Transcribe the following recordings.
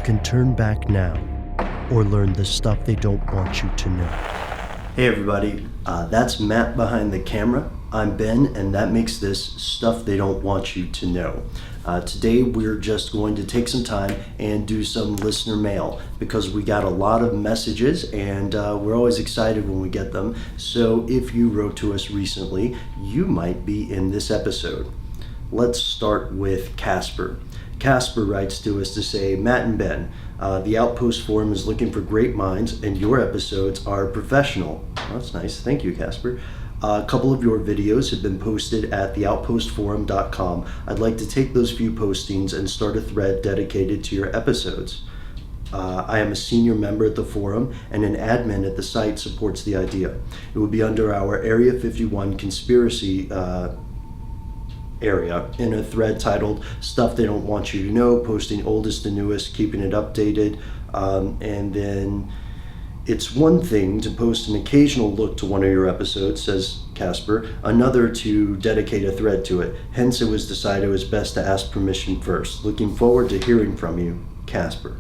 can turn back now or learn the stuff they don't want you to know. Hey everybody, that's Matt behind the camera. I'm Ben, and that makes this Stuff They Don't Want You to Know. Today we're just going to take some time and do some listener mail because we got a lot of messages and we're always excited when we get them. So if you wrote to us recently, you might be in this episode. Let's start with Casper. Casper writes to us to say, Matt and Ben, the Outpost Forum is looking for great minds and your episodes are professional. Oh, that's nice. Thank you, Casper. A couple of your videos have been posted at theoutpostforum.com. I'd like to take those few postings and start a thread dedicated to your episodes. I am a senior member at the forum and an admin at the site supports the idea. It would be under our Area 51 conspiracy area in a thread titled Stuff They Don't Want You to Know, posting oldest to newest, keeping it updated, and then it's one thing to post an occasional look to one of your episodes, says Casper, another to dedicate a thread to it. Hence, it was decided it was best to ask permission first. Looking forward to hearing from you, Casper.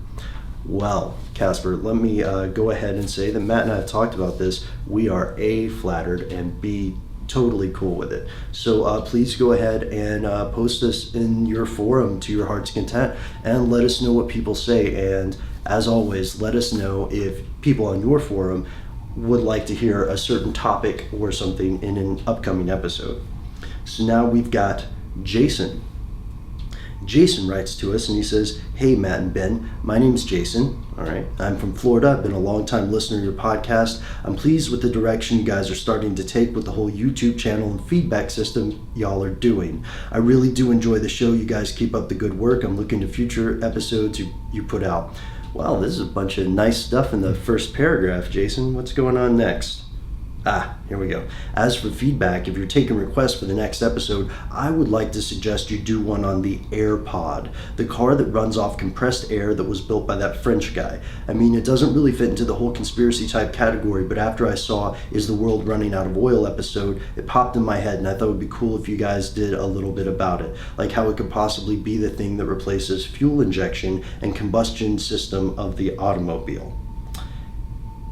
Well, Casper, let me go ahead and say that Matt and I have talked about this. We are A, flattered, and B, totally cool with it. So please go ahead and post this in your forum to your heart's content and let us know what people say. And as always, let us know if people on your forum would like to hear a certain topic or something in an upcoming episode. So now we've got Jason. Jason writes to us and he says, hey Matt and Ben, my name's Jason. All right, I'm from Florida. I've been a long time listener to your podcast. I'm pleased with the direction you guys are starting to take with the whole YouTube channel and feedback system y'all are doing. I really do enjoy the show. You guys keep up the good work. I'm looking to future episodes you put out. Wow, this is a bunch of nice stuff in the first paragraph, Jason. What's going on next? Here we go. As for feedback, if you're taking requests for the next episode, I would like to suggest you do one on the AIRPod, the car that runs off compressed air that was built by that French guy. I mean, it doesn't really fit into the whole conspiracy type category, but after I saw Is the World Running Out of Oil episode, it popped in my head and I thought it would be cool if you guys did a little bit about it, like how it could possibly be the thing that replaces fuel injection and combustion system of the automobile.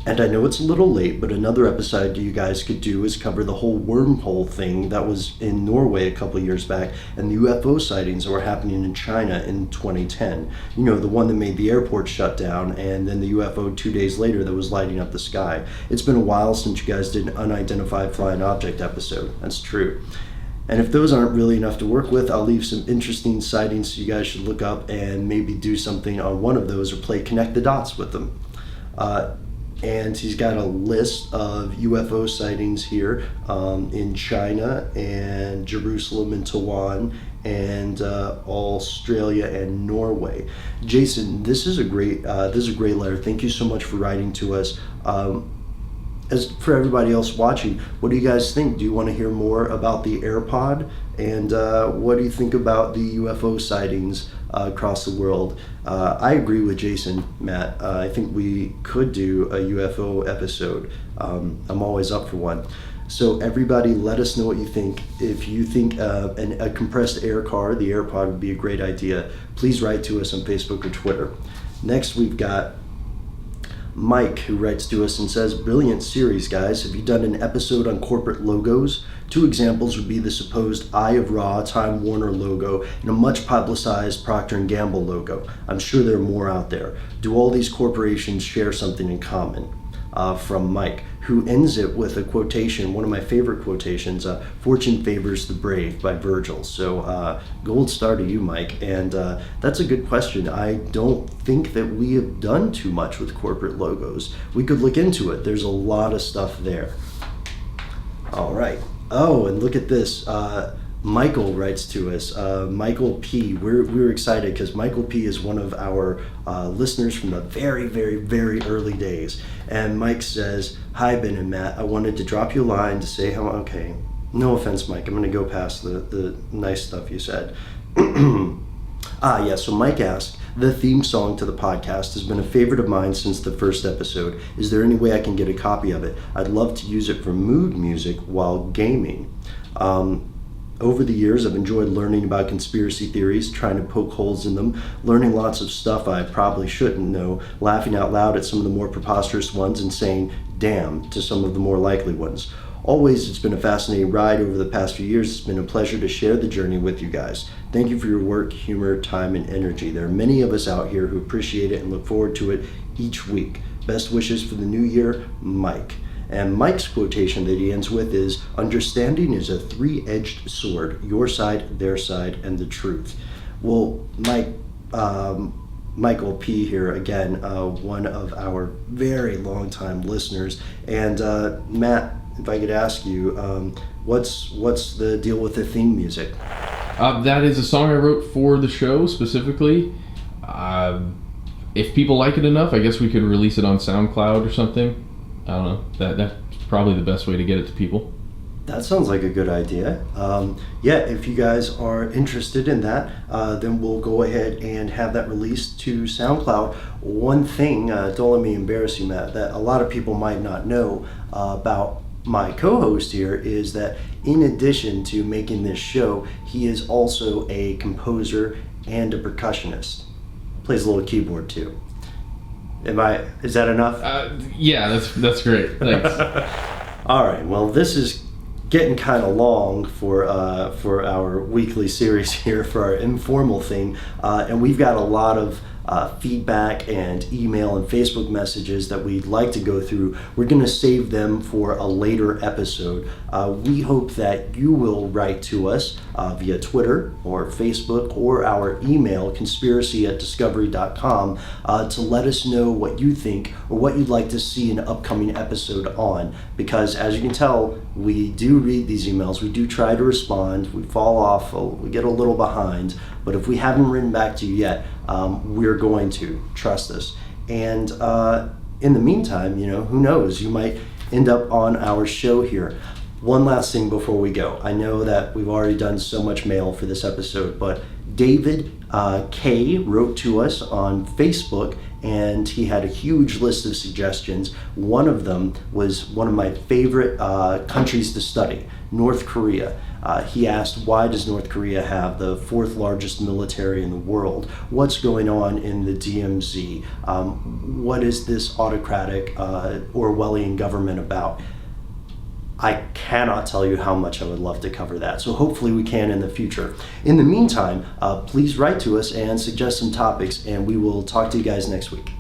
And I know it's a little late, but another episode you guys could do is cover the whole wormhole thing that was in Norway a couple of years back and the UFO sightings that were happening in China in 2010. You know, the one that made the airport shut down and then the UFO 2 days later that was lighting up the sky. It's been a while since you guys did an unidentified flying object episode. That's true. And if those aren't really enough to work with, I'll leave some interesting sightings so you guys should look up and maybe do something on one of those or play Connect the Dots with them. And he's got a list of UFO sightings here in China and Jerusalem and Taiwan and Australia and Norway. Jason, this is a great letter. Thank you so much for writing to us. As for everybody else watching, what do you guys think? Do you want to hear more about the AIRPod? And what do you think about the UFO sightings across the world? I agree with Jason, Matt. I think we could do a UFO episode. I'm always up for one. So everybody, let us know what you think. If you think a compressed air car, the AIRPod, would be a great idea, please write to us on Facebook or Twitter. Next, we've got Mike, who writes to us and says, brilliant series, guys. Have you done an episode on corporate logos? 2 examples would be the supposed Eye of Ra Time Warner logo and a much publicized Procter & Gamble logo. I'm sure there are more out there. Do all these corporations share something in common? From Mike, who ends it with a quotation, one of my favorite quotations, fortune favors the brave by Virgil. So gold star to you, Mike. And that's a good question. I don't think that we have done too much with corporate logos. We could look into it. There's a lot of stuff there. All right. Oh, and look at this. Michael writes to us. Michael P. We're excited because Michael P. is one of our listeners from the very, very, very early days. And Mike says, hi, Ben and Matt. I wanted to drop you a line to say how, okay, no offense, Mike. I'm going to go past the nice stuff you said. So Mike asked, the theme song to the podcast has been a favorite of mine since the first episode. Is there any way I can get a copy of it? I'd love to use it for mood music while gaming. over the years, I've enjoyed learning about conspiracy theories, trying to poke holes in them, learning lots of stuff I probably shouldn't know, laughing out loud at some of the more preposterous ones, and saying damn to some of the more likely ones. Always, it's been a fascinating ride over the past few years. It's been a pleasure to share the journey with you guys. Thank you for your work, humor, time, and energy. There are many of us out here who appreciate it and look forward to it each week. Best wishes for the new year, Mike. And Mike's quotation that he ends with is, understanding is a three-edged sword, your side, their side, and the truth. Well, Michael P. here again, one of our very long-time listeners. And Matt, if I could ask you, what's the deal with the theme music? That is a song I wrote for the show specifically. If people like it enough, I guess we could release it on SoundCloud or something. I don't know. That's probably the best way to get it to people. That sounds like a good idea. If you guys are interested in that, then we'll go ahead and have that released to SoundCloud. One thing, don't let me embarrass you, Matt, that a lot of people might not know about my co-host here is that in addition to making this show, he is also a composer and a percussionist. Plays a little keyboard too. Is that enough? Yeah, that's great. Thanks. All right. Well, this is getting kind of long for our weekly series here for our informal thing, and we've got a lot of feedback and email and Facebook messages that we'd like to go through. We're going to save them for a later episode. We hope that you will write to us via Twitter or Facebook or our email, conspiracy@discovery.com, to let us know what you think or what you'd like to see an upcoming episode on. Because as you can tell, we do read these emails. We do try to respond. We fall off. We get a little behind. But if we haven't written back to you yet, we're going to. Trust us. And in the meantime, who knows? You might end up on our show here. One last thing before we go. I know that we've already done so much mail for this episode, but David K. wrote to us on Facebook, and he had a huge list of suggestions. One of them was one of my favorite countries to study, North Korea. He asked, why does North Korea have the fourth largest military in the world? What's going on in the DMZ? What is this autocratic Orwellian government about? I cannot tell you how much I would love to cover that. So hopefully we can in the future. In the meantime, please write to us and suggest some topics, and we will talk to you guys next week.